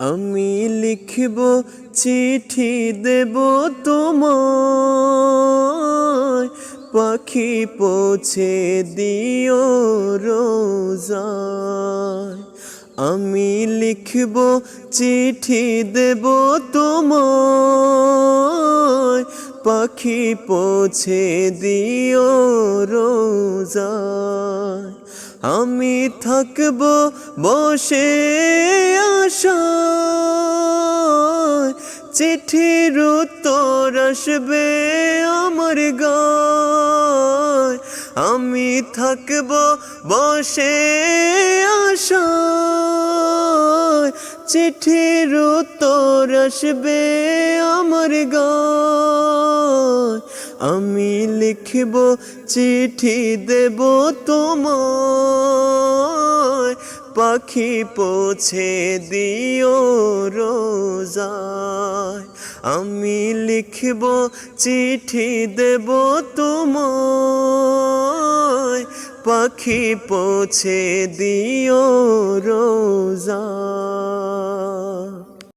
আমি লিখব চিঠি দেব তোমায়, পাখি পৌঁছে দিও রোজায়। আমি লিখব চিঠি দেব তোমায়, পাখি পৌঁছে দিও রোজায়। আমি থাকব বসে আশায়, চিঠির উত্তর আসবে আমার গায়। আমি থাকব বসে আশায়, চিঠির উত্তর আসবে আমার গায়। আমি লিখব চিঠি দেব তোমায়, পাখি পৌঁছে দিও রোজায়। আমি লিখব চিঠি দেব তোমায়, পাখি পৌঁছে দিও রোজায়।